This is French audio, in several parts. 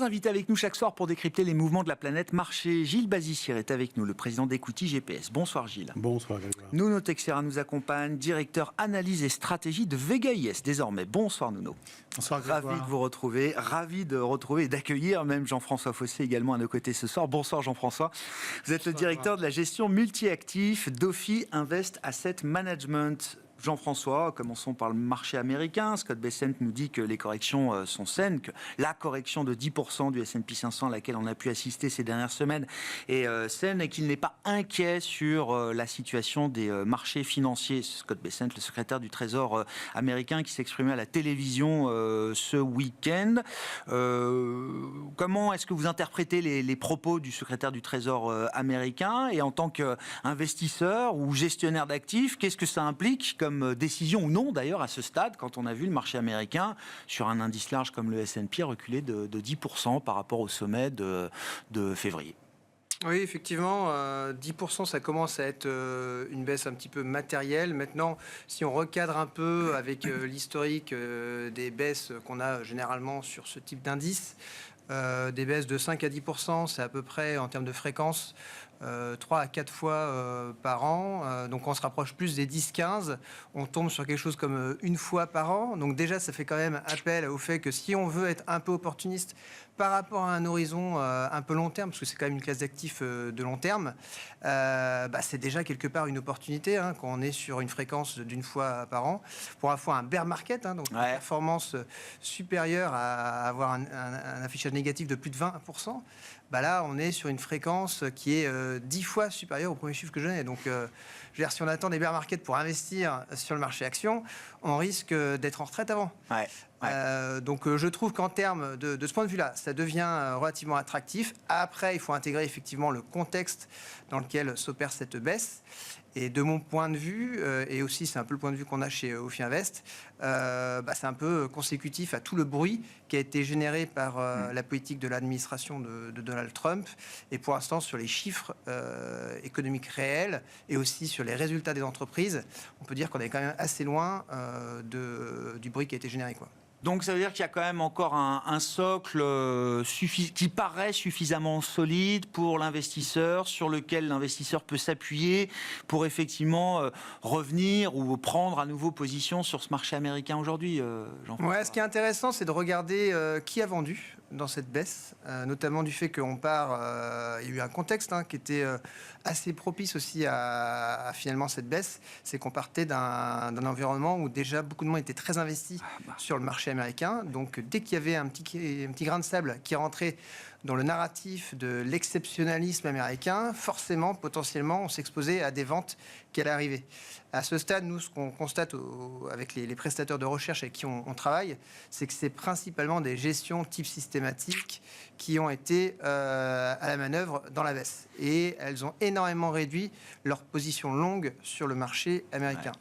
Trois invités avec nous chaque soir pour décrypter les mouvements de la planète marché. Gilles Bazissière est avec nous, le président d'Equity GPS. Bonsoir Gilles. Bonsoir Grégoire. Nuno Teixeira nous accompagne, directeur analyse et stratégie de Vega IS désormais. Bonsoir Nuno. Bonsoir Grégoire. Ravi de vous retrouver, ravi de retrouver et d'accueillir même Jean-François Fossé également à nos côtés ce soir. Bonsoir Jean-François. Vous êtes le directeur de la gestion multi-actifs d'Ophi Invest Asset Management. Jean-François, commençons par le marché américain. Scott Bessent nous dit que les corrections sont saines, que la correction de 10% du S&P 500 à laquelle on a pu assister ces dernières semaines est saine et qu'il n'est pas inquiet sur la situation des marchés financiers. Scott Bessent, le secrétaire du Trésor américain qui s'exprimait à la télévision ce week-end. Comment est-ce que vous interprétez les propos du secrétaire du Trésor américain et en tant qu'investisseur ou gestionnaire d'actifs, qu'est-ce que ça implique comme décision ou non d'ailleurs à ce stade quand on a vu le marché américain sur un indice large comme le S&P reculer de 10% par rapport au sommet de février? Oui, effectivement, 10%, ça commence à être une baisse un petit peu matérielle. Maintenant, si on recadre un peu avec l'historique des baisses qu'on a généralement sur ce type d'indice, des baisses de 5 à 10%, c'est à peu près, en termes de fréquence, 3 à 4 fois par an. Donc on se rapproche plus des 10-15. On tombe sur quelque chose comme une fois par an. Donc déjà, ça fait quand même appel au fait que si on veut être un peu opportuniste par rapport à un horizon un peu long terme, parce que c'est quand même une classe d'actifs de long terme, c'est déjà quelque part une opportunité quand on est sur une fréquence d'une fois par an. Pour avoir un bear market, donc une performance supérieure à avoir un affichage négatif de plus de 20%, là on est sur une fréquence qui est 10 fois supérieure au premier chiffre que je donnais. Donc je veux dire, si on attend des bear markets pour investir sur le marché action, on risque d'être en retraite avant. Donc je trouve qu'en termes de ce point de vue-là, ça devient relativement attractif. Après, il faut intégrer effectivement le contexte dans lequel s'opère cette baisse. Et de mon point de vue, et aussi c'est un peu le point de vue qu'on a chez Ophi Invest, c'est un peu consécutif à tout le bruit qui a été généré par la politique de l'administration de Donald Trump. Et pour l'instant, sur les chiffres économiques réels et aussi sur les résultats des entreprises, on peut dire qu'on est quand même assez loin du bruit qui a été généré, quoi. Donc ça veut dire qu'il y a quand même encore un socle qui paraît suffisamment solide pour l'investisseur, sur lequel l'investisseur peut s'appuyer pour effectivement revenir ou prendre à nouveau position sur ce marché américain aujourd'hui, Jean-François. Ouais, ce qui est intéressant, c'est de regarder qui a vendu dans cette baisse, notamment du fait qu'on part... il y a eu un contexte qui était assez propice aussi à finalement cette baisse, c'est qu'on partait d'un environnement où déjà beaucoup de monde était très investi sur le marché américain. Donc dès qu'il y avait un petit grain de sable qui rentrait dans le narratif de l'exceptionnalisme américain, forcément, potentiellement, on s'exposait à des ventes qui allaient arriver. À ce stade, nous, ce qu'on constate avec les prestataires de recherche avec qui on travaille, c'est que c'est principalement des gestions type systématique qui ont été à la manœuvre dans la baisse. Et elles ont énormément réduit leur position longue sur le marché américain.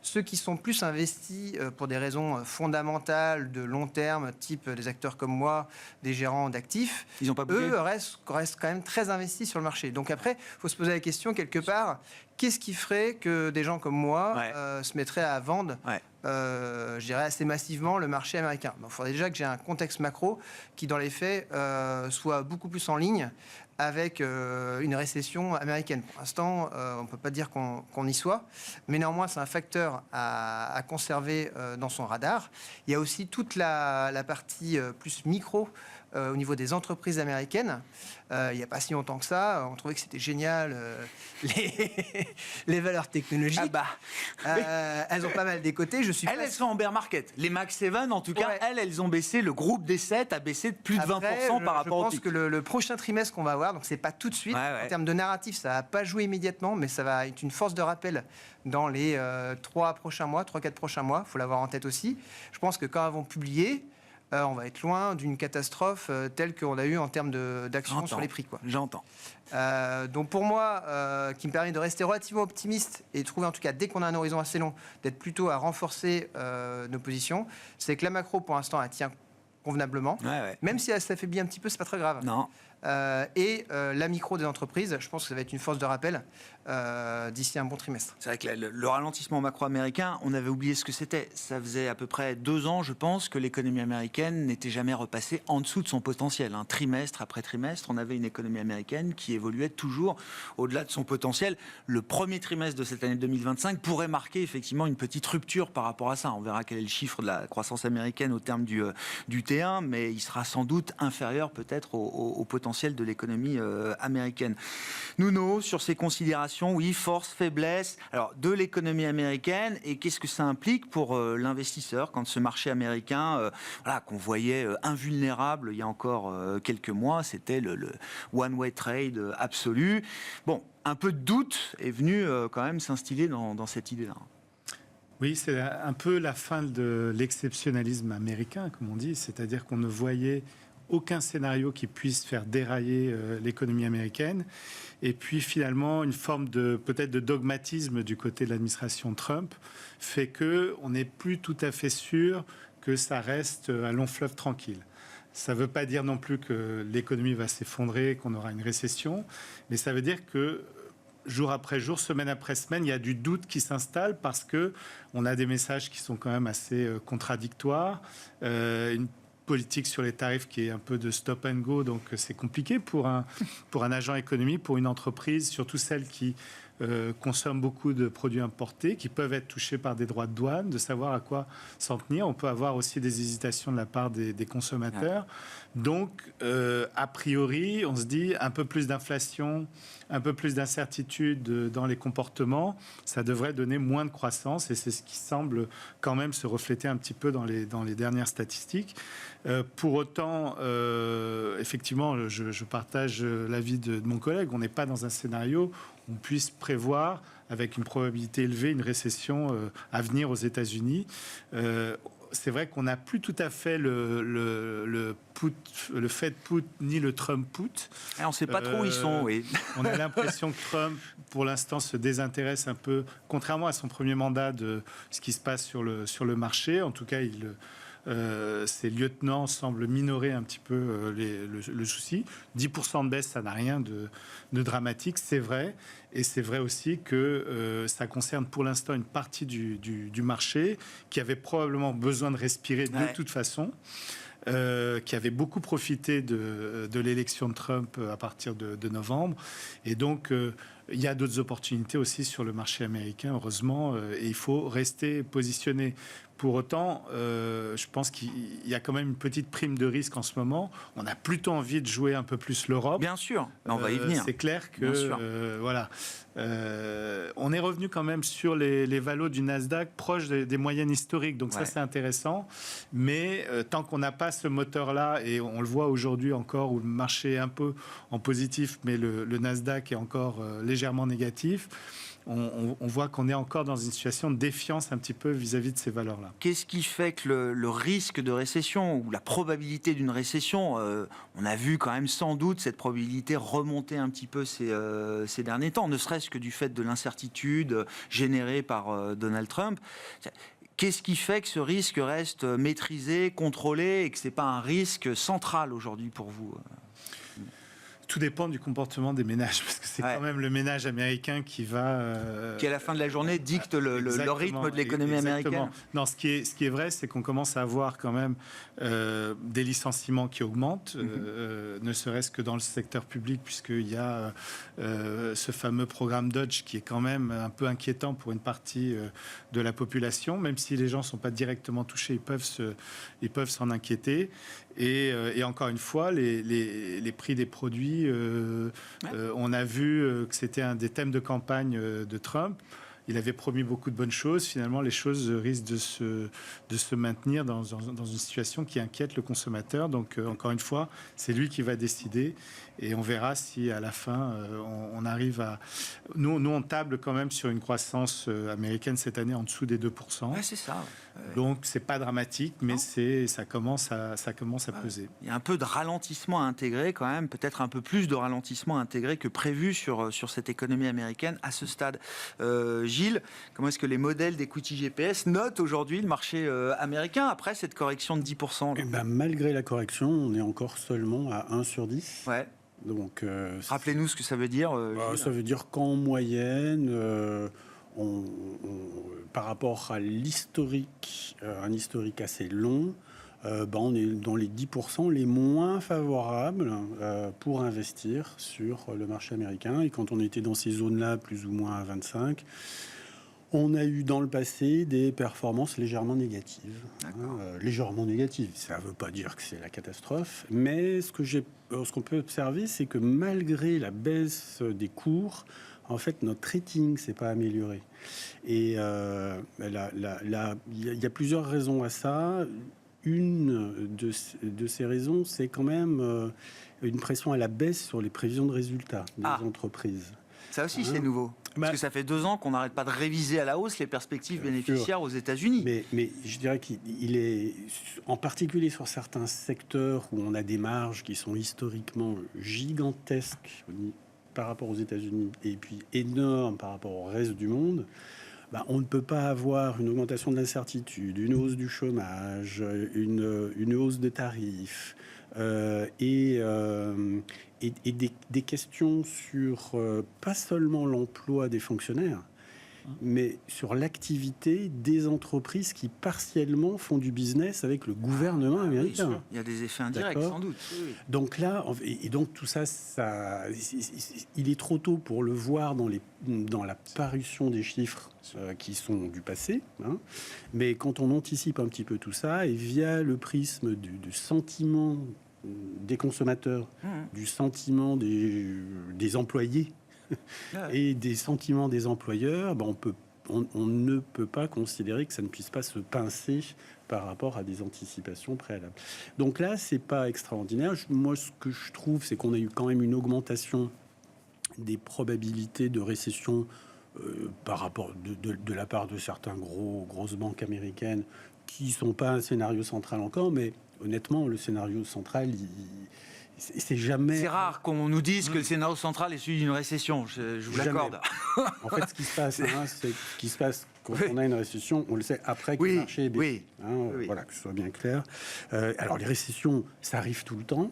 Ceux qui sont plus investis pour des raisons fondamentales de long terme, type des acteurs comme moi, des gérants d'actifs, eux restent quand même très investis sur le marché. Donc après, il faut se poser la question quelque part, qu'est-ce qui ferait que des gens comme moi se mettraient à vendre, je dirais assez massivement, le marché américain? Il faudrait déjà que j'ai un contexte macro qui, dans les faits, soit beaucoup plus en ligne avec une récession américaine. Pour l'instant, on ne peut pas dire qu'on y soit, mais néanmoins, c'est un facteur à conserver dans son radar. Il y a aussi toute la partie plus micro au niveau des entreprises américaines. Il n'y a pas si longtemps que ça, on trouvait que c'était génial, les valeurs technologiques. Elles ont pas mal décoté. Elles sont en bear market. Les Max 7, en tout cas, elles ont baissé. Le groupe des 7 a baissé de plus de 20% par rapport au pic. Je pense que le prochain trimestre qu'on va avoir, donc c'est pas tout de suite, en termes de narratif, ça va pas jouer immédiatement, mais ça va être une force de rappel dans les 3-4 prochains mois. Il faut l'avoir en tête aussi. Je pense que quand elles vont publier, on va être loin d'une catastrophe telle qu'on a eu en termes d'action sur les prix, quoi. J'entends. Donc pour moi, qui me permet de rester relativement optimiste et de trouver en tout cas, dès qu'on a un horizon assez long, d'être plutôt à renforcer nos positions, c'est que la macro pour l'instant elle tient convenablement. Même si elle s'affaiblit un petit peu, c'est pas très grave. Non. et la micro des entreprises. Je pense que ça va être une force de rappel d'ici un bon trimestre. C'est vrai que le ralentissement macro-américain, on avait oublié ce que c'était. Ça faisait à peu près 2 ans, je pense, que l'économie américaine n'était jamais repassée en dessous de son potentiel. Trimestre après trimestre, on avait une économie américaine qui évoluait toujours au-delà de son potentiel. Le premier trimestre de cette année 2025 pourrait marquer effectivement une petite rupture par rapport à ça. On verra quel est le chiffre de la croissance américaine au terme du T1, mais il sera sans doute inférieur peut-être au potentiel de l'économie américaine. Nuno, sur ces considérations, oui, force, faiblesse, alors de l'économie américaine, et qu'est-ce que ça implique pour l'investisseur quand ce marché américain, qu'on voyait invulnérable il y a encore quelques mois, c'était le one-way trade absolu. Bon, un peu de doute est venu quand même s'instiller dans cette idée-là. Oui, c'est un peu la fin de l'exceptionnalisme américain, comme on dit, c'est-à-dire qu'on ne voyait aucun scénario qui puisse faire dérailler l'économie américaine. Et puis finalement, une forme peut-être de dogmatisme du côté de l'administration Trump fait qu'on n'est plus tout à fait sûr que ça reste un long fleuve tranquille. Ça ne veut pas dire non plus que l'économie va s'effondrer, qu'on aura une récession, mais ça veut dire que jour après jour, semaine après semaine, il y a du doute qui s'installe parce qu'on a des messages qui sont quand même assez contradictoires. Une politique sur les tarifs qui est un peu de stop and go, donc c'est compliqué pour un agent économique, pour une entreprise, surtout celle qui consomment beaucoup de produits importés, qui peuvent être touchés par des droits de douane, de savoir à quoi s'en tenir. On peut avoir aussi des hésitations de la part des consommateurs. Donc, a priori, on se dit un peu plus d'inflation, un peu plus d'incertitude dans les comportements, ça devrait donner moins de croissance, et c'est ce qui semble quand même se refléter un petit peu dans les dernières statistiques. Pour autant, effectivement, je partage l'avis de mon collègue, on n'est pas dans un scénario où on puisse prévoir avec une probabilité élevée une récession à venir aux États-Unis. C'est vrai qu'on n'a plus tout à fait le Fed put ni le Trump put. On ne sait pas trop où ils sont, oui. On a l'impression que Trump, pour l'instant, se désintéresse un peu, contrairement à son premier mandat, de ce qui se passe sur le marché. En tout cas, ses lieutenants semblent minorer un petit peu le souci. 10% de baisse, ça n'a rien de dramatique, c'est vrai. Et c'est vrai aussi que ça concerne pour l'instant une partie du marché qui avait probablement besoin de respirer de toute façon. Qui avait beaucoup profité de l'élection de Trump à partir de novembre. Et donc, il y a d'autres opportunités aussi sur le marché américain, heureusement, et il faut rester positionné. Pour autant, je pense qu'il y a quand même une petite prime de risque en ce moment. On a plutôt envie de jouer un peu plus l'Europe. Bien sûr, on va y venir. C'est clair que voilà. On est revenu quand même sur les valos du Nasdaq proches des moyennes historiques. Donc ça, c'est intéressant. Mais tant qu'on n'a pas ce moteur-là, et on le voit aujourd'hui encore où le marché est un peu en positif, mais le Nasdaq est encore légèrement négatif, on voit qu'on est encore dans une situation de défiance un petit peu vis-à-vis de ces valeurs-là. Qu'est-ce qui fait que le risque de récession ou la probabilité d'une récession, on a vu quand même sans doute cette probabilité remonter un petit peu ces derniers temps, ne serait-ce que du fait de l'incertitude générée par Donald Trump. Qu'est-ce qui fait que ce risque reste maîtrisé, contrôlé et que ce n'est pas un risque central aujourd'hui pour vous ? Tout dépend du comportement des ménages, parce que c'est quand même le ménage américain qui va... qui, à la fin de la journée, dicte le rythme de l'économie américaine. Non, ce qui est vrai, c'est qu'on commence à avoir quand même des licenciements qui augmentent, ne serait-ce que dans le secteur public, puisqu'il y a ce fameux programme Dodge qui est quand même un peu inquiétant pour une partie de la population. Même si les gens ne sont pas directement touchés, ils peuvent s'en inquiéter. Et encore une fois, les prix des produits, on a vu que c'était un des thèmes de campagne de Trump. Il avait promis beaucoup de bonnes choses. Finalement, les choses risquent de se maintenir dans une situation qui inquiète le consommateur. Donc, encore une fois, c'est lui qui va décider. Et on verra si, à la fin, on arrive à... Nous, on table quand même sur une croissance américaine cette année en dessous des 2%. Ouais, c'est ça. Donc, c'est pas dramatique, mais ça commence à peser. Il y a un peu de ralentissement à intégrer quand même, peut-être un peu plus de ralentissement à intégrer que prévu sur cette économie américaine à ce stade. Gilles, comment est-ce que les modèles d'equity GPS notent aujourd'hui le marché américain après cette correction de 10% ? Malgré la correction, on est encore seulement à 1 sur 10. Ouais. Donc, Rappelez-nous ce que ça veut dire. ça veut dire qu'en moyenne, par rapport à l'historique, un historique assez long, on est dans les 10% les moins favorables pour investir sur le marché américain. Et quand on était dans ces zones-là, plus ou moins à 25, on a eu dans le passé des performances légèrement négatives. Légèrement négatives, ça ne veut pas dire que c'est la catastrophe, mais ce qu'on peut observer, c'est que malgré la baisse des cours, en fait, notre rating ne s'est pas amélioré. Et il y a plusieurs raisons à ça. Une de ces raisons, c'est quand même une pression à la baisse sur les prévisions de résultats des entreprises. Ça aussi, c'est nouveau. Parce que ça fait 2 ans qu'on n'arrête pas de réviser à la hausse les perspectives bénéficiaires aux États-Unis. Mais je dirais qu'il est, en particulier sur certains secteurs où on a des marges qui sont historiquement gigantesques par rapport aux États-Unis et puis énormes par rapport au reste du monde. On ne peut pas avoir une augmentation de l'incertitude, une hausse du chômage, une hausse de tarifs et des questions sur pas seulement l'emploi des fonctionnaires, mais sur l'activité des entreprises qui partiellement font du business avec le gouvernement américain. Oui, il y a des effets indirects, sans doute. Oui. Donc là, donc tout ça, il est trop tôt pour le voir dans la parution des chiffres qui sont du passé. Mais quand on anticipe un petit peu tout ça, et via le prisme du sentiment des consommateurs, du sentiment des employés, et des sentiments des employeurs, on ne peut pas considérer que ça ne puisse pas se pincer par rapport à des anticipations préalables. Donc là, c'est pas extraordinaire. Moi, ce que je trouve, c'est qu'on a eu quand même une augmentation des probabilités de récession par rapport de la part de certaines grosses banques américaines qui sont pas un scénario central encore, mais honnêtement, le scénario central, c'est jamais... C'est rare qu'on nous dise que le scénario central est celui d'une récession, je vous l'accorde. En fait, ce qui se passe, c'est ce qui se passe quand on a une récession, on le sait après que le marché est baissé. Voilà, que ce soit bien clair. Alors, les récessions, ça arrive tout le temps.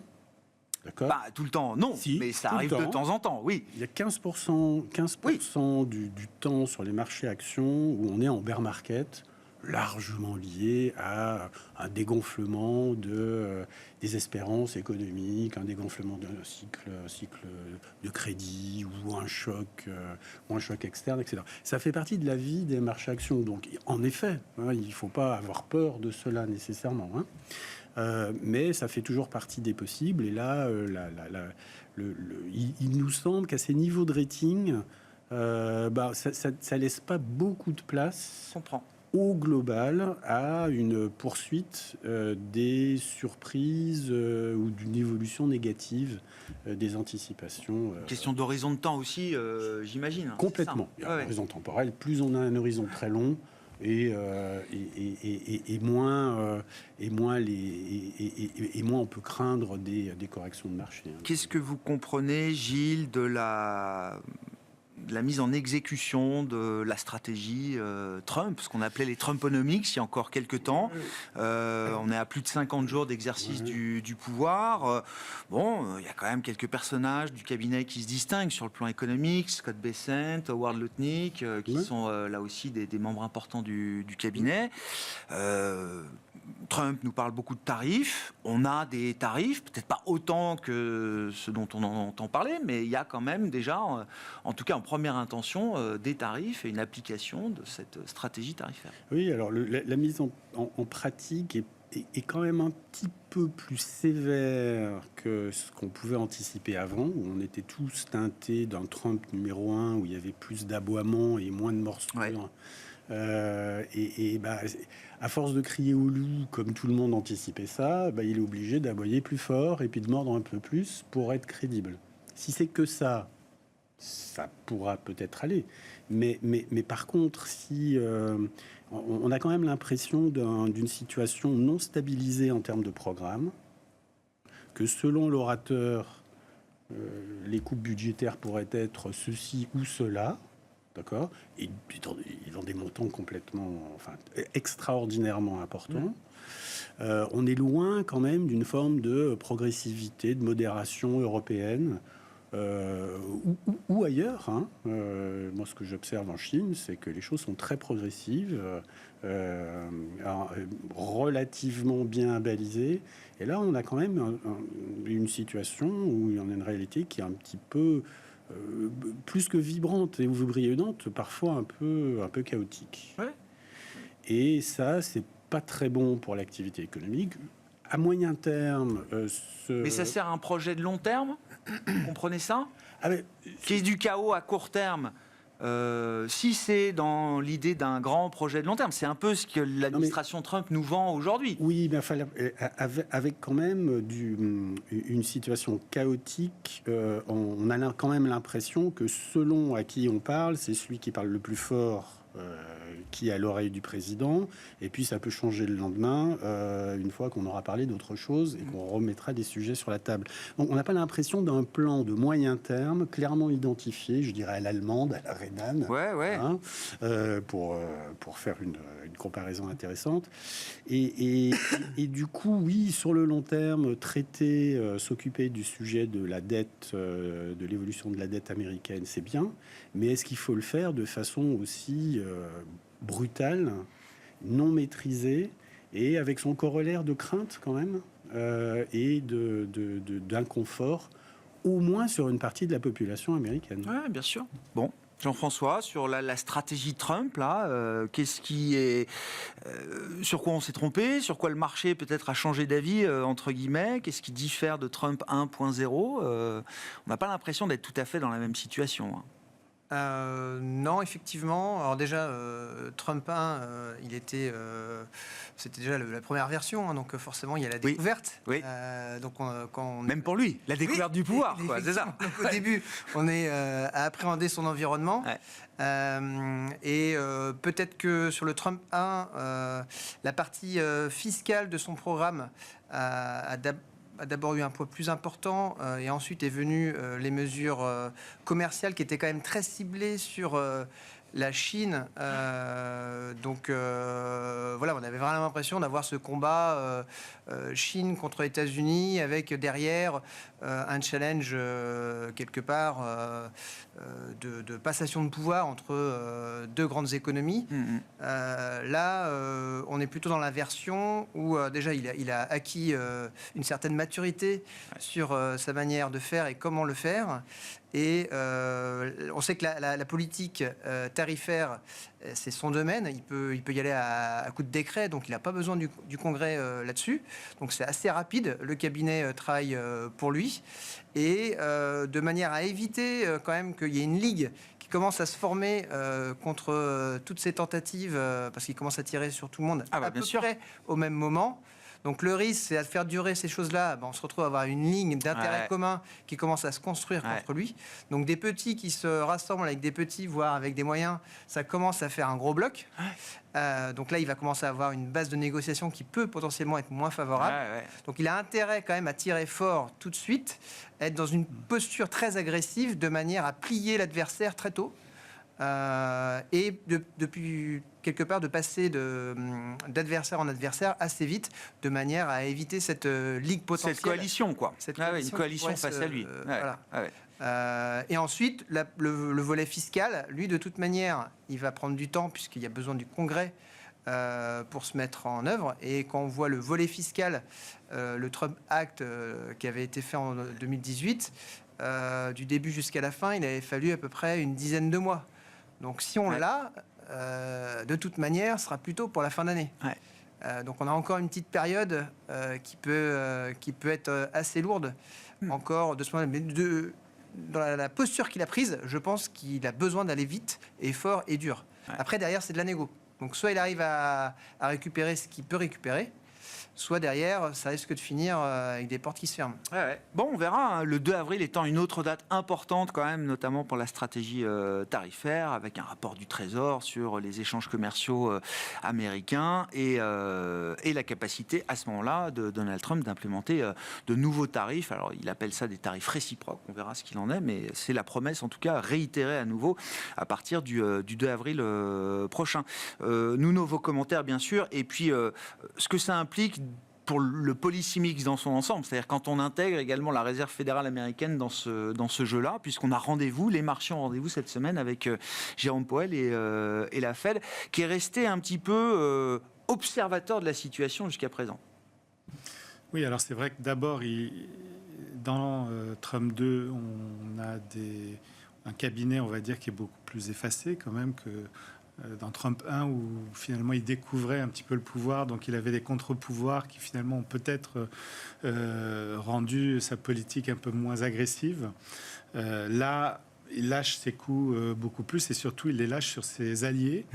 D'accord. Tout le temps, non, mais ça arrive de temps en temps, oui. Il y a 15% du temps sur les marchés actions où on est en bear market, largement lié à un dégonflement des espérances économiques, un dégonflement d'un cycle de crédit ou un choc externe, etc. Ça fait partie de la vie des marchés actions. Donc, en effet, il ne faut pas avoir peur de cela nécessairement. Mais ça fait toujours partie des possibles. Et là, il nous semble qu'à ces niveaux de rating, ça laisse pas beaucoup de place au global à une poursuite des surprises ou d'une évolution négative des anticipations. Question d'horizon de temps aussi, j'imagine. Complètement. Il y a un horizon temporel. Plus on a un horizon très long, et moins on peut craindre des corrections de marché. Qu'est-ce que vous comprenez, Gilles, de la mise en exécution de la stratégie Trump, ce qu'on appelait les Trumponomics il y a encore quelques temps. On est à plus de 50 jours d'exercice du pouvoir. Il y a quand même quelques personnages du cabinet qui se distinguent sur le plan économique, Scott Bessent, Howard Lutnick, qui sont là aussi des membres importants du cabinet. Trump nous parle beaucoup de tarifs. On a des tarifs, peut-être pas autant que ce dont on entend parler, mais il y a quand même déjà, en tout cas en première intention, des tarifs et une application de cette stratégie tarifaire. Oui, alors la mise en pratique est quand même un petit peu plus sévère que ce qu'on pouvait anticiper avant, où on était tous teintés d'un Trump numéro 1, où il y avait plus d'aboiements et moins de morsures. Ouais. À force de crier au loup, comme tout le monde anticipait ça, il est obligé d'aboyer plus fort et puis de mordre un peu plus pour être crédible. Si c'est que ça pourra peut-être aller. Mais par contre, si on a quand même l'impression d'une situation non stabilisée en termes de programme, que selon l'orateur, les coupes budgétaires pourraient être ceci ou cela. d'accord, et dans des montants complètement, extraordinairement importants. On est loin quand même d'une forme de progressivité, de modération européenne ou ailleurs. Moi, ce que j'observe en Chine, c'est que les choses sont très progressives, relativement bien balisées. Et là, on a quand même une situation où il y en a une réalité qui est un petit peu plus que vibrante et ouvrionnante, parfois un peu chaotique. Ouais. Et ça, c'est pas très bon pour l'activité économique. À moyen terme, Mais ça sert à un projet de long terme. Vous comprenez ça? mais Qui est du chaos à court terme. Si c'est dans l'idée d'un grand projet de long terme, c'est un peu ce que l'administration Trump nous vend aujourd'hui. oui, mais avec quand même une situation chaotique, on a quand même l'impression que selon à qui on parle, c'est celui qui parle le plus fort qui est à l'oreille du président, et puis ça peut changer le lendemain, une fois qu'on aura parlé d'autre chose et qu'on remettra des sujets sur la table. Donc on n'a pas l'impression d'un plan de moyen terme clairement identifié, je dirais à l'allemande, à la Rhénane, pour faire une comparaison intéressante. Et du coup, oui, sur le long terme, s'occuper du sujet de la dette, de l'évolution de la dette américaine, c'est bien, mais est-ce qu'il faut le faire de façon aussi brutale, non maîtrisée, et avec son corollaire de crainte quand même, et d'inconfort, au moins sur une partie de la population américaine. Oui, bien sûr. Bon. Jean-François, sur la stratégie Trump, là, qu'est-ce qui est, sur quoi on s'est trompé, sur quoi le marché peut-être a changé d'avis, entre guillemets, qu'est-ce qui diffère de Trump 1.0 On n'a pas l'impression d'être tout à fait dans la même situation. Non, effectivement. Alors déjà, Trump 1, c'était déjà la première version, donc forcément il y a la découverte. Oui. Donc quand même pour lui, la découverte du pouvoir, quoi, c'est ça. Donc, au début, on est à appréhender son environnement. Ouais. Et peut-être que sur le Trump 1, la partie fiscale de son programme a d'abord eu un poids plus important et ensuite est venu les mesures commerciales qui étaient quand même très ciblées sur la Chine. Donc voilà, on avait vraiment l'impression d'avoir ce combat Chine contre États-Unis avec derrière un challenge quelque part de passation de pouvoir entre deux grandes économies. Là, on est plutôt dans la version où déjà il a acquis une certaine maturité sur sa manière de faire et comment le faire. Et on sait que la politique tarifaire, c'est son domaine. Il peut y aller à coup de décret, donc il n'a pas besoin du Congrès là-dessus. Donc c'est assez rapide. Le cabinet travaille pour lui. Et de manière à éviter quand même qu'il y ait une ligue qui commence à se former contre toutes ces tentatives, parce qu'il commence à tirer sur tout le monde à peu près au même moment. Donc le risque, c'est à faire durer ces choses-là. On se retrouve à avoir une ligne d'intérêt commun qui commence à se construire contre lui. Donc des petits qui se rassemblent avec des petits, voire avec des moyens, ça commence à faire un gros bloc. Donc là, il va commencer à avoir une base de négociation qui peut potentiellement être moins favorable. Donc il a intérêt quand même à tirer fort tout de suite, être dans une posture très agressive de manière à plier l'adversaire très tôt. Et depuis quelque part de passer d'adversaire en adversaire assez vite, de manière à éviter cette ligue potentielle. Cette coalition, quoi. Une coalition face à lui. Et ensuite, le volet fiscal, lui, de toute manière, il va prendre du temps puisqu'il y a besoin du Congrès pour se mettre en œuvre. Et quand on voit le volet fiscal, le Trump Act qui avait été fait en 2018, du début jusqu'à la fin, il avait fallu à peu près une dizaine de mois. Donc si on l'a, de toute manière, ce sera plutôt pour la fin d'année. Donc on a encore une petite période qui peut être assez lourde, encore de ce moment. Mais dans la posture qu'il a prise, je pense qu'il a besoin d'aller vite et fort et dur. Après, derrière, c'est de la négo. Donc soit il arrive à récupérer ce qu'il peut récupérer, soit derrière, ça risque de finir avec des portes qui se ferment. Ouais. Bon, on verra, hein, le 2 avril étant une autre date importante quand même, notamment pour la stratégie tarifaire, avec un rapport du Trésor sur les échanges commerciaux américains et la capacité à ce moment-là de Donald Trump d'implémenter de nouveaux tarifs. Alors, il appelle ça des tarifs réciproques, on verra ce qu'il en est, mais c'est la promesse, en tout cas, réitérée à nouveau à partir du 2 avril prochain. Nous, vos commentaires, bien sûr, et puis ce que ça implique pour le policy mix dans son ensemble, c'est-à-dire quand on intègre également la Réserve fédérale américaine dans ce jeu-là, puisqu'on a rendez-vous, les marchés ont rendez-vous cette semaine avec Jérôme Powell et la Fed, qui est resté un petit peu observateur de la situation jusqu'à présent. Oui, alors c'est vrai que d'abord, dans Trump 2, on a un cabinet, on va dire, qui est beaucoup plus effacé quand même que dans Trump 1, où finalement il découvrait un petit peu le pouvoir, donc il avait des contre-pouvoirs qui finalement ont peut-être rendu sa politique un peu moins agressive. Là, il lâche ses coups beaucoup plus et surtout il les lâche sur ses alliés.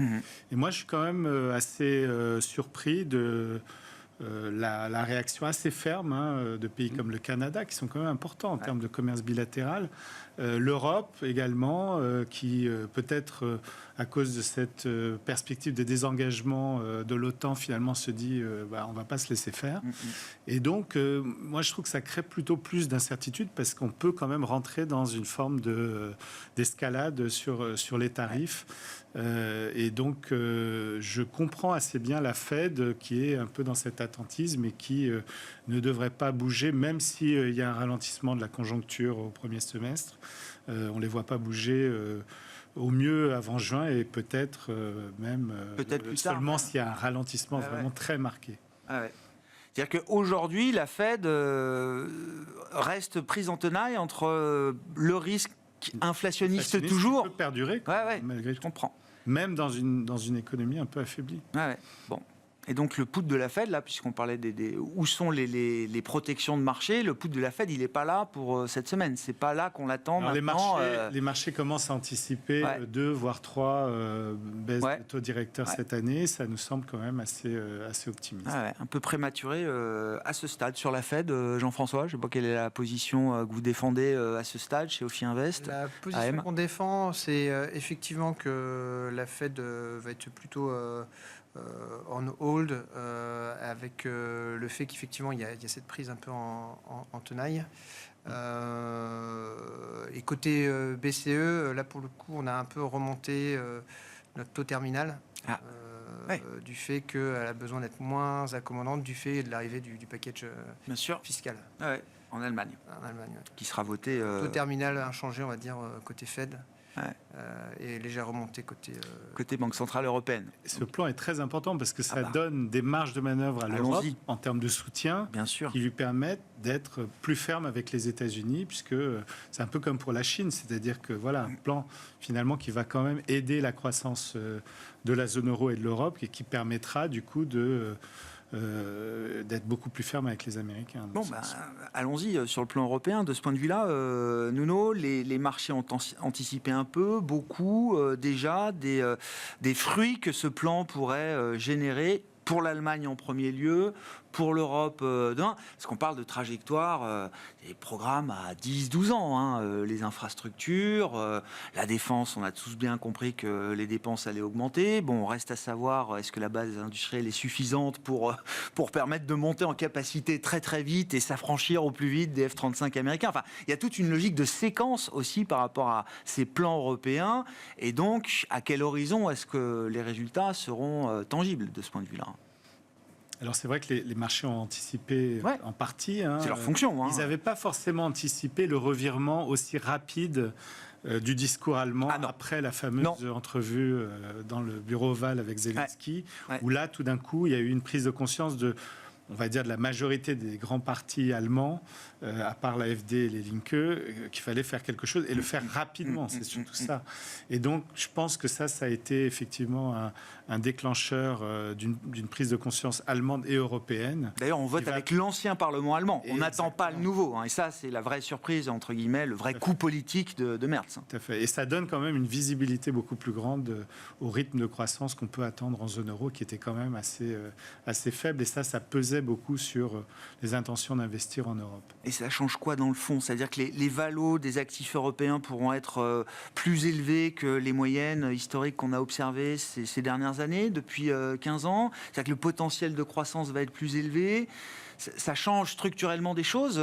Et moi je suis quand même assez surpris de la réaction assez ferme de pays comme le Canada, qui sont quand même importants en termes de commerce bilatéral. L'Europe également, qui peut-être à cause de cette perspective de désengagement de l'OTAN, finalement se dit on ne va pas se laisser faire. Et donc, moi je trouve que ça crée plutôt plus d'incertitude parce qu'on peut quand même rentrer dans une forme d'escalade sur les tarifs. Et donc, je comprends assez bien la Fed qui est un peu dans cet attentisme et qui ne devrait pas bouger, même s'il y a un ralentissement de la conjoncture au premier semestre. On ne les voit pas bouger au mieux avant juin et peut-être même plus seulement tard, s'il y a un ralentissement vraiment très marqué. Ah ouais. C'est-à-dire qu'aujourd'hui, la Fed reste prise en tenaille entre le risque inflationniste toujours. Qui peut perdurer, malgré je comprends. Même dans une économie un peu affaiblie. Bon. Et donc le put de la Fed, là, puisqu'on parlait où sont les protections de marché, le put de la Fed, il n'est pas là pour cette semaine. C'est pas là qu'on l'attend maintenant. Les marchés commencent à anticiper 2 voire 3 baisses de taux directeurs cette année. Ça nous semble quand même assez optimiste. Un peu prématuré à ce stade. Sur la Fed, Jean-François, je ne sais pas quelle est la position que vous défendez à ce stade chez Ophi Invest. La position qu'on défend, c'est effectivement que la Fed va être plutôt on hold, avec le fait qu'effectivement il y a cette prise un peu en tenaille. Et côté BCE, là pour le coup on a un peu remonté notre taux terminal du fait qu'elle a besoin d'être moins accommodante du fait de l'arrivée du package fiscal. En Allemagne, qui sera voté. Taux terminal inchangé, on va dire, côté Fed. Et légère remontée côté Banque Centrale Européenne. Ce plan est très important parce que ça donne des marges de manœuvre à l'Europe en termes de soutien qui lui permettent d'être plus ferme avec les États-Unis, puisque c'est un peu comme pour la Chine, c'est-à-dire que voilà un plan finalement qui va quand même aider la croissance de la zone euro et de l'Europe et qui permettra du coup d'être beaucoup plus ferme avec les Américains. Allons-y sur le plan européen. De ce point de vue-là, Nuno, les marchés ont anticipé un peu, beaucoup déjà, des fruits que ce plan pourrait générer pour l'Allemagne en premier lieu, pour l'Europe demain, parce qu'on parle de trajectoire, des programmes à 10-12 ans, les infrastructures, la défense, on a tous bien compris que les dépenses allaient augmenter. Bon, on reste à savoir, est-ce que la base industrielle est suffisante pour permettre de monter en capacité très très vite et s'affranchir au plus vite des F-35 américains. Enfin, il y a toute une logique de séquence aussi par rapport à ces plans européens. Et donc, à quel horizon est-ce que les résultats seront tangibles de ce point de vue-là ? Alors c'est vrai que les marchés ont anticipé en partie. C'est leur fonction. Ils n'avaient pas forcément anticipé le revirement aussi rapide du discours allemand après la fameuse entrevue dans le bureau ovale avec Zelensky, où là tout d'un coup il y a eu une prise de conscience de la majorité des grands partis allemands, à part l'AfD et les Linke, qu'il fallait faire quelque chose et le faire rapidement, c'est surtout ça. Et donc, je pense que ça a été effectivement un déclencheur d'une prise de conscience allemande et européenne. D'ailleurs, on vote avec l'ancien Parlement allemand. On n'attend pas le nouveau. Et ça, c'est la vraie surprise, entre guillemets, le vrai coup politique de Merz. Tout à fait. Et ça donne quand même une visibilité beaucoup plus grande au rythme de croissance qu'on peut attendre en zone euro, qui était quand même assez faible. Et ça pesait misait beaucoup sur les intentions d'investir en Europe. Et ça change quoi dans le fond? C'est-à-dire que les valos des actifs européens pourront être plus élevés que les moyennes historiques qu'on a observées ces dernières années, depuis 15 ans? C'est-à-dire que le potentiel de croissance va être plus élevé? Ça change structurellement des choses?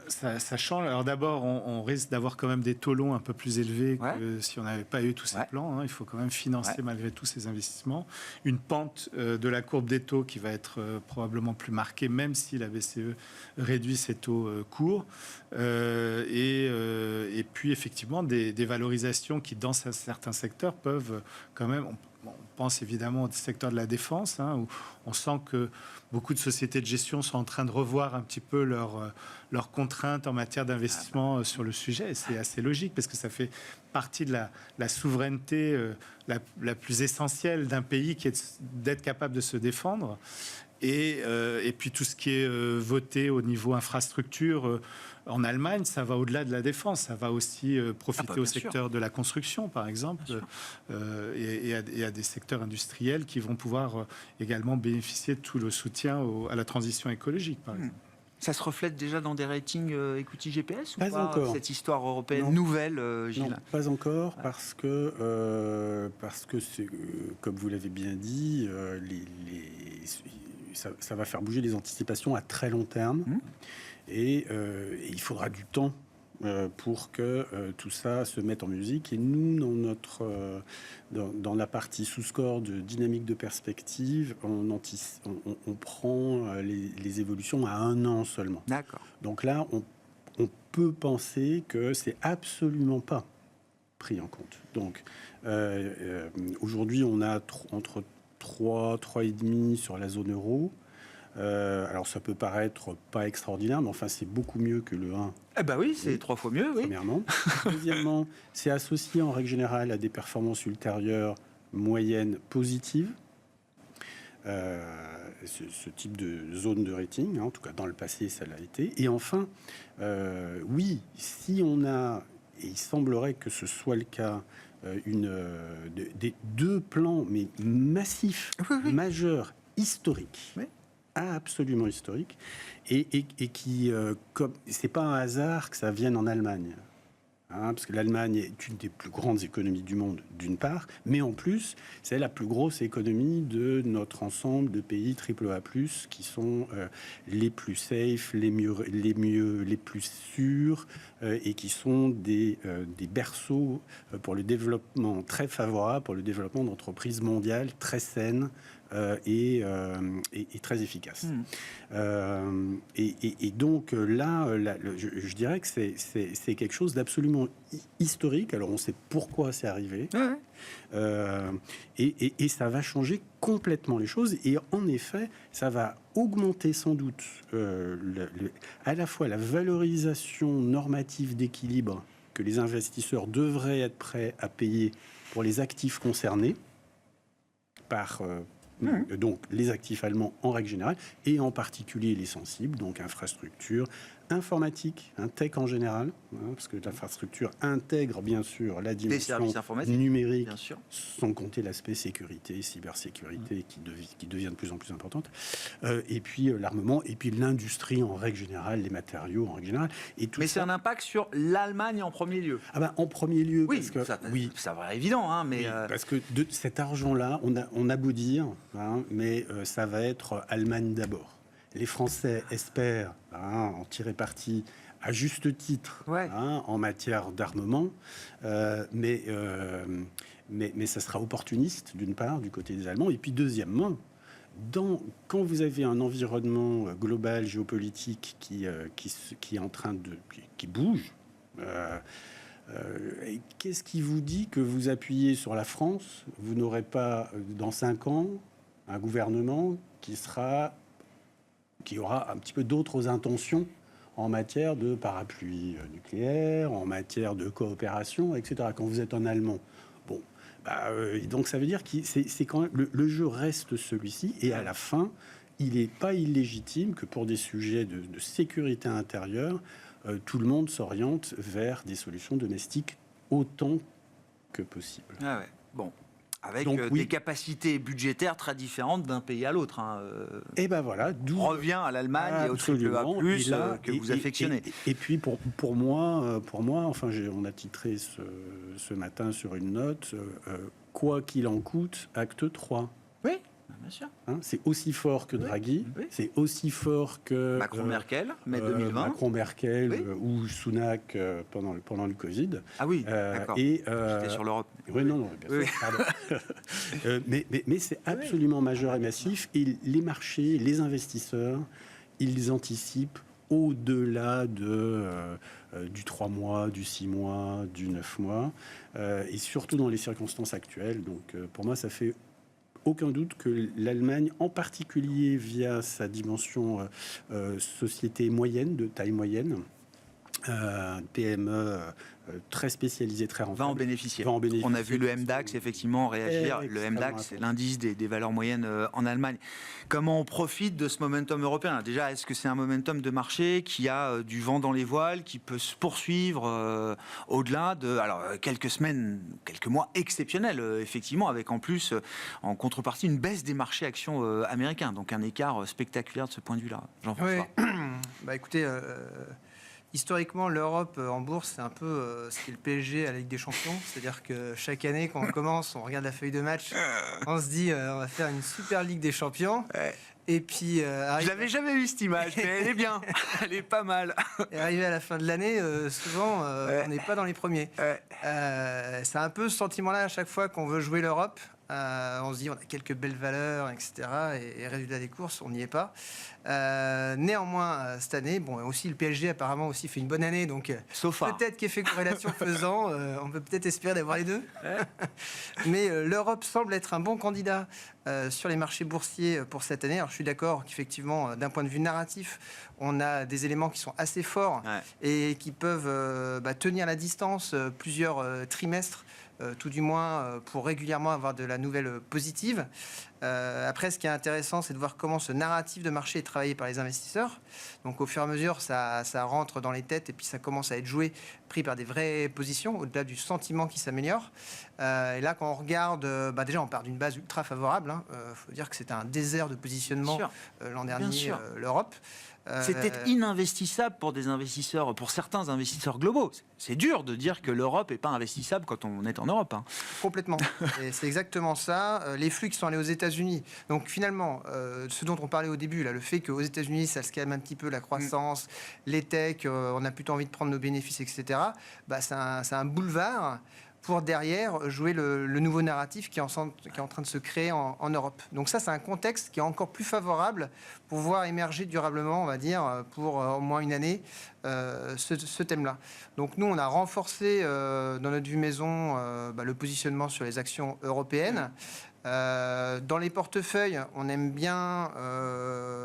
Ça change. Alors d'abord, on risque d'avoir quand même des taux longs un peu plus élevés que si on n'avait pas eu tous ces plans. Il faut quand même financer malgré tout ces investissements. Une pente de la courbe des taux qui va être probablement plus marquée, même si la BCE réduit ses taux courts. Et puis effectivement, des valorisations qui, dans certains secteurs, peuvent quand même... On pense évidemment au secteur de la défense, où on sent que beaucoup de sociétés de gestion sont en train de revoir un petit peu leurs contraintes en matière d'investissement sur le sujet. Et c'est assez logique parce que ça fait partie de la souveraineté la plus essentielle d'un pays, qui est d'être capable de se défendre. Et puis tout ce qui est voté au niveau infrastructure en Allemagne, ça va au-delà de la défense. Ça va aussi profiter au secteur de la construction, par exemple, et à des secteurs industriels qui vont pouvoir également bénéficier de tout le soutien à la transition écologique, par exemple. Ça se reflète déjà dans des ratings equity GPS ou pas encore. Cette histoire européenne Non. nouvelle, Gilles? Non, pas encore, parce que c'est, comme vous l'avez bien dit, ça va faire bouger les anticipations à très long terme. Et il faudra du temps pour que tout ça se mette en musique. Et nous, dans la partie sous-score de dynamique de perspective, on prend les évolutions à 1 an seulement. D'accord. Donc là, on peut penser que c'est absolument pas pris en compte. Donc aujourd'hui, on a entre 3,5 sur la zone euro. Alors ça peut paraître pas extraordinaire, mais enfin c'est beaucoup mieux que le 1. Eh ben oui, c'est 3 fois mieux, oui. Premièrement. Deuxièmement, c'est associé en règle générale à des performances ultérieures moyennes positives. Ce type de zone de rating, en tout cas dans le passé ça l'a été. Et enfin, oui, si on a, et il semblerait que ce soit le cas, des 2 plans mais massifs, majeurs, historiques, absolument historiques, et qui, comme c'est pas un hasard que ça vienne en Allemagne. Parce que l'Allemagne est une des plus grandes économies du monde, d'une part, mais en plus, c'est la plus grosse économie de notre ensemble de pays AAA+, qui sont les plus safe, les plus sûrs, et qui sont des berceaux pour le développement très favorable, pour le développement d'entreprises mondiales très saines, et très efficace. Et donc là, je dirais que c'est quelque chose d'absolument historique. Alors on sait pourquoi c'est arrivé, et ça va changer complètement les choses. Et en effet, ça va augmenter sans doute à la fois la valorisation normative d'équilibre que les investisseurs devraient être prêts à payer pour les actifs concernés par donc les actifs allemands en règle générale, et en particulier les sensibles, donc infrastructure, informatique, tech en général, parce que l'infrastructure intègre bien sûr la dimension numérique, bien sûr, sans compter l'aspect sécurité, cybersécurité, qui devient de plus en plus importante, et puis l'armement, et puis l'industrie en règle générale, les matériaux en règle générale. Et tout. Mais c'est un impact sur l'Allemagne en premier lieu. En premier lieu, oui, parce que ça va évident, mais parce que de cet argent-là, on a beau dire, mais ça va être Allemagne d'abord. Les Français espèrent en tirer parti à juste titre en matière d'armement, mais ça sera opportuniste d'une part du côté des Allemands, et puis deuxièmement, quand vous avez un environnement global géopolitique qui est en train qui bouge, qu'est-ce qui vous dit que vous appuyez sur la France, vous n'aurez pas dans 5 ans un gouvernement qui aura un petit peu d'autres intentions en matière de parapluie nucléaire, en matière de coopération, etc. Quand vous êtes un Allemand. Donc ça veut dire que c'est quand même, le jeu reste celui-ci, et à la fin, il n'est pas illégitime que pour des sujets de sécurité intérieure, tout le monde s'oriente vers des solutions domestiques autant que possible. Bon. Avec Donc, oui. des capacités budgétaires très différentes d'un pays à l'autre. Et ben voilà, On revient à l'Allemagne et au triple A+, Et là, que vous affectionnez. Et puis pour moi, enfin, on a titré ce matin sur une note, quoi qu'il en coûte, acte 3. Oui, bien sûr. Hein, c'est aussi fort que Draghi, Oui. c'est aussi fort que Macron-Merkel, mai 2020. Macron-Merkel Oui. ou Sunak pendant le Covid. Ah oui, d'accord. Et J'étais sur l'Europe. oui, non, bien Oui. sûr, pardon. mais c'est absolument majeur et massif. Et les marchés, les investisseurs, ils anticipent au-delà du 3 mois, du 6 mois, du 9 mois, et surtout dans les circonstances actuelles. Donc, pour moi, ça fait aucun doute que l'Allemagne, en particulier via sa dimension société moyenne, de taille moyenne, PME très spécialisée, très rentable, Va en bénéficier. va en bénéficier. On a vu le MDAX effectivement réagir. Le Extrêmement MDAX, c'est important. l'indice des valeurs moyennes en Allemagne. Comment on profite de ce momentum européen? Déjà, est-ce que c'est un momentum de marché qui a du vent dans les voiles, qui peut se poursuivre au-delà de quelques semaines, quelques mois exceptionnels, effectivement, avec en plus, en contrepartie, une baisse des marchés actions américains. Donc un écart spectaculaire de ce point de vue-là. Jean-François. Bah écoutez, historiquement, l'Europe en bourse, c'est un peu ce qu'est le PSG à la Ligue des Champions. C'est-à-dire que chaque année, quand on commence, on regarde la feuille de match, on se dit on va faire une super Ligue des Champions. Ouais. Et puis, Je n'avais jamais vu cette image, mais elle est bien. Elle est pas mal. arrivé à la fin de l'année, souvent, on n'est pas dans les premiers. Ouais. C'est un peu ce sentiment-là à chaque fois qu'on veut jouer l'Europe. On se dit on a quelques belles valeurs, etc. Et résultat des courses, on n'y est pas. Néanmoins, cette année, bon, aussi le PSG apparemment aussi fait une bonne année, donc Sofa. peut-être qu'effet corrélation faisant, on peut peut-être espérer d'avoir les deux. Mais l'Europe semble être un bon candidat sur les marchés boursiers pour cette année. Alors je suis d'accord qu'effectivement, d'un point de vue narratif, on a des éléments qui sont assez forts et qui peuvent tenir la distance plusieurs trimestres. Tout du moins pour régulièrement avoir de la nouvelle positive. Après, ce qui est intéressant, c'est de voir comment ce narratif de marché est travaillé par les investisseurs. Donc, au fur et à mesure, ça rentre dans les têtes et puis ça commence à être joué, pris par des vraies positions, au-delà du sentiment qui s'améliore. Et là, quand on regarde, déjà, on part d'une base ultra favorable. Faut dire que c'était un désert de positionnement l'an dernier, l'Europe. C'était ininvestissable pour des investisseurs, pour certains investisseurs globaux. C'est dur de dire que l'Europe n'est pas investissable quand on est en Europe. Complètement. Et c'est exactement ça. Les flux qui sont allés aux États-Unis. Donc finalement, ce dont on parlait au début, là, le fait qu'aux États-Unis, ça se calme un petit peu la croissance, les techs, on a plutôt envie de prendre nos bénéfices, etc. C'est un boulevard pour derrière jouer le nouveau narratif qui est en train de se créer en Europe. Donc ça, c'est un contexte qui est encore plus favorable pour voir émerger durablement, on va dire, pour au moins une année, ce thème-là. Donc nous, on a renforcé dans notre vue maison le positionnement sur les actions européennes. Dans les portefeuilles, on aime bien,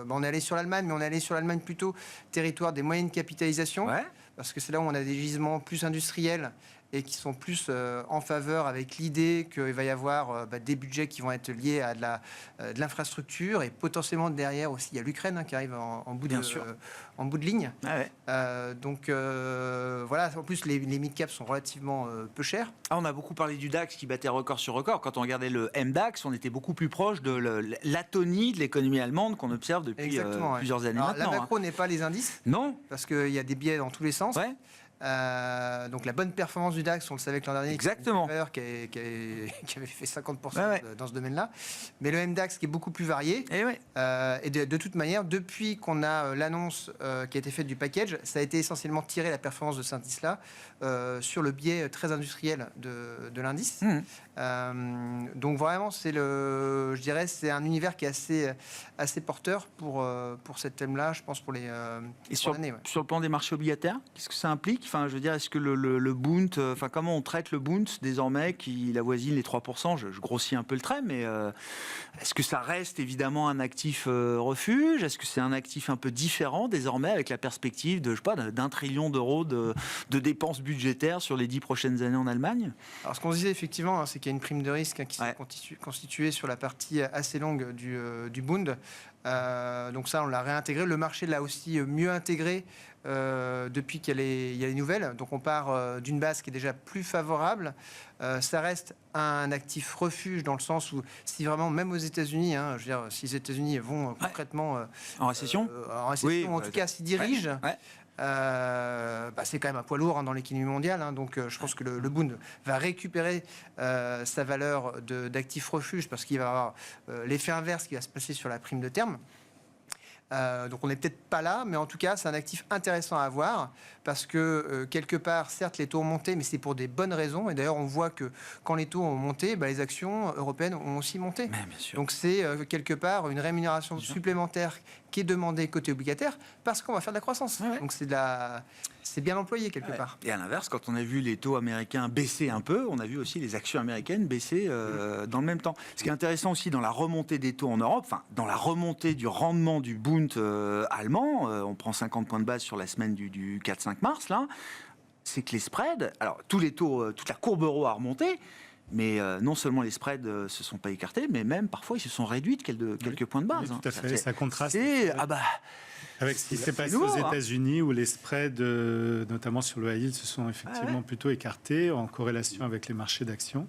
on est allé sur l'Allemagne, mais on est allé sur l'Allemagne plutôt territoire des moyennes capitalisations, parce que c'est là où on a des gisements plus industriels et qui sont plus en faveur avec l'idée qu'il va y avoir des budgets qui vont être liés à de l'infrastructure et potentiellement derrière aussi, il y a l'Ukraine qui arrive en bout de ligne. Donc voilà, en plus les mid-caps sont relativement peu chers. On a beaucoup parlé du DAX qui battait record sur record. Quand on regardait le MDAX, on était beaucoup plus proche de l'atonie de l'économie allemande qu'on observe depuis plusieurs années maintenant. La macro n'est pas les indices. Non. Parce qu'il y a des biais dans tous les sens. Donc la bonne performance du DAX, on le savait que l'an dernier, exactement, qui avait fait 50% dans ce domaine-là. Mais le MDAX qui est beaucoup plus varié. Et de toute manière, depuis qu'on a l'annonce qui a été faite du package, ça a été essentiellement tiré la performance de cet indice-là sur le biais très industriel de l'indice. Donc vraiment, je dirais, c'est un univers qui est assez porteur pour cette thème-là, je pense, pour l'année. Et sur le plan des marchés obligataires, qu'est-ce que ça implique ? Enfin, je veux dire, est-ce que le Bund, comment on traite le Bund désormais qui avoisine les 3% ? Je grossis un peu le trait, mais est-ce que ça reste évidemment un actif refuge ? Est-ce que c'est un actif un peu différent désormais avec la perspective de, d'1 trillion d'euros de dépenses budgétaires sur les 10 prochaines années en Allemagne ? Alors, ce qu'on disait effectivement, c'est qu'il y a une prime de risque qui s'est constituée sur la partie assez longue du Bund. Donc ça, on l'a réintégré. Le marché l'a aussi mieux intégré depuis qu'il y a les nouvelles. Donc on part d'une base qui est déjà plus favorable. Ça reste un actif refuge dans le sens où si vraiment, même aux États-Unis, je veux dire, si les États-Unis vont concrètement en récession, oui, en tout cas s'y dirigent. C'est quand même un poids lourd dans l'économie mondiale, donc je pense que le Bund va récupérer sa valeur d'actif refuge parce qu'il va avoir l'effet inverse qui va se passer sur la prime de terme. Donc on n'est peut-être pas là, mais en tout cas c'est un actif intéressant à avoir parce que quelque part, certes les taux ont monté, mais c'est pour des bonnes raisons. Et d'ailleurs on voit que quand les taux ont monté, les actions européennes ont aussi monté. Donc c'est quelque part une rémunération supplémentaire qui est demandée côté obligataire parce qu'on va faire de la croissance. Donc c'est bien employé quelque part. Et à l'inverse, quand on a vu les taux américains baisser un peu, on a vu aussi les actions américaines baisser dans le même temps. Ce qui est intéressant aussi dans la remontée des taux en Europe, dans la remontée du rendement du Bund allemand, on prend 50 points de base sur la semaine du 4-5 mars, là, c'est que les spreads, alors tous les taux, toute la courbe euro a remonté, mais non seulement les spreads se sont pas écartés, mais même parfois ils se sont réduits de quelques points de base. Oui, tout à fait, ça contraste. Avec ce qui s'est passé aux États-Unis, où les spreads, notamment sur le high yield, se sont effectivement plutôt écartés en corrélation avec les marchés d'actions.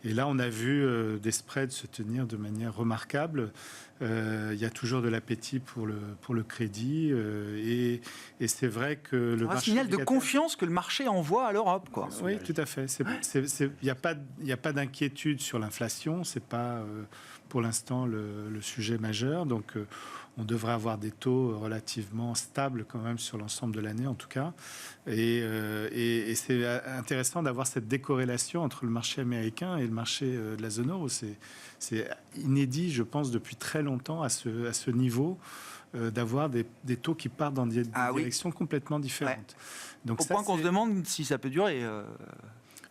Et là, on a vu des spreads se tenir de manière remarquable. Il y a toujours de l'appétit pour le crédit. Et c'est vrai que le marché... Un signal de confiance que le marché envoie à l'Europe, quoi. Oui, tout à fait. Il n'y a pas d'inquiétude sur l'inflation. Ce n'est pas, pour l'instant, le sujet majeur. Donc, on devrait avoir des taux relativement stables quand même sur l'ensemble de l'année, en tout cas. Et c'est intéressant d'avoir cette décorrélation entre le marché américain et le marché de la zone euro. C'est inédit, je pense, depuis très longtemps à ce niveau d'avoir des taux qui partent dans des directions complètement différentes. Donc, au point qu'on se demande si ça peut durer.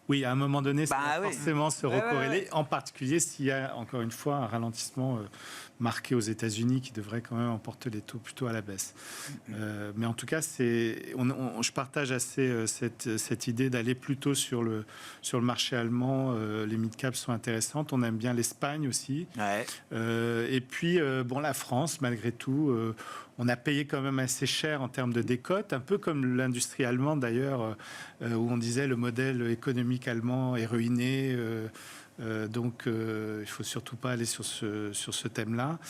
Oui, à un moment donné, ça va forcément se recorréler, en particulier s'il y a, encore une fois, un ralentissement marqué aux États-Unis qui devrait quand même emporter les taux plutôt à la baisse. Mais en tout cas, je partage assez cette idée d'aller plutôt sur le marché allemand. Les mid-caps sont intéressantes. On aime bien l'Espagne aussi. Et puis, la France, malgré tout... on a payé quand même assez cher en termes de décote, un peu comme l'industrie allemande d'ailleurs, où on disait le modèle économique allemand est ruiné. Donc, il ne faut surtout pas aller sur ce thème-là.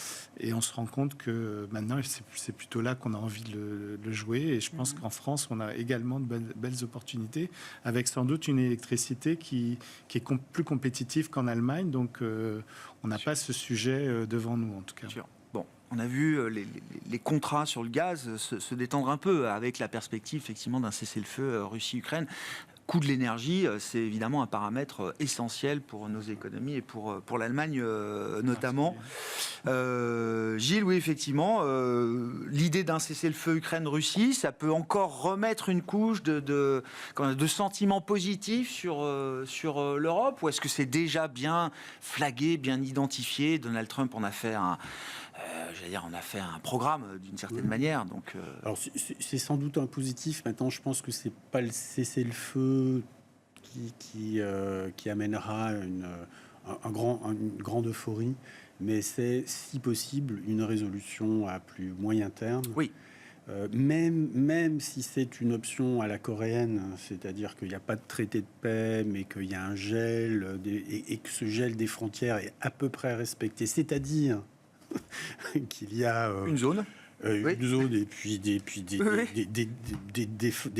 Et on se rend compte que maintenant, c'est plutôt là qu'on a envie de le jouer. Et je pense qu'en France, on a également de belles opportunités, avec sans doute une électricité qui est plus compétitive qu'en Allemagne. Donc, on n'a pas ce sujet devant nous, en tout cas. Bon, on a vu les contrats sur le gaz se détendre un peu avec la perspective effectivement d'un cessez-le-feu Russie-Ukraine. Coût de l'énergie, c'est évidemment un paramètre essentiel pour nos économies et pour l'Allemagne notamment. Gilles, oui, effectivement, l'idée d'un cessez-le-feu Ukraine-Russie, ça peut encore remettre une couche de sentiments positifs sur l'Europe, ou est-ce que c'est déjà bien flagué, bien identifié? Donald Trump en a fait on a fait un programme d'une certaine manière. Donc, Alors c'est sans doute un positif. Maintenant, je pense que c'est pas le cessez-le-feu qui amènera une grande euphorie, mais c'est, si possible, une résolution à plus moyen terme. Oui. Même si c'est une option à la coréenne, c'est-à-dire qu'il n'y a pas de traité de paix, mais qu'il y a un gel et que ce gel des frontières est à peu près respecté, c'est-à-dire qu'il y a une zone. Une zone et puis des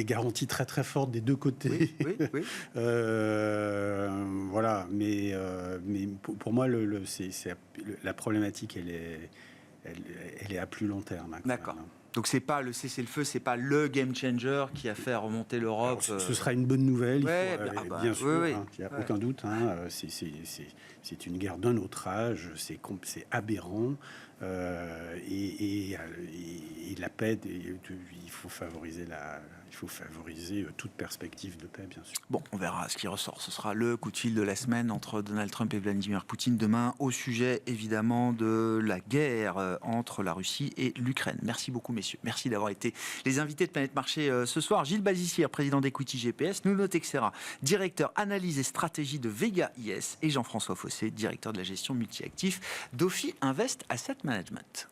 garanties très très fortes des deux côtés. Oui. Voilà, mais pour moi, la problématique, elle est à plus long terme. D'accord. Donc c'est pas le cessez-le-feu, c'est pas le game changer qui a fait remonter l'Europe. Alors, ce sera une bonne nouvelle, bien sûr. Il n'y a aucun doute. C'est une guerre d'un autre âge. C'est aberrant. Et la paix, il faut favoriser il faut favoriser toute perspective de paix, bien sûr. Bon, on verra ce qui ressort. Ce sera le coup de fil de la semaine entre Donald Trump et Vladimir Poutine demain, au sujet évidemment de la guerre entre la Russie et l'Ukraine. Merci beaucoup, messieurs. Merci d'avoir été les invités de Planète Marché ce soir. Gilles Bazissière, président d'Equity GPS, Nuno Teixeira, directeur analyse et stratégie de Vega IS, et Jean-François Fossé, directeur de la gestion multi-actifs d'Ophi Invest Asset Management.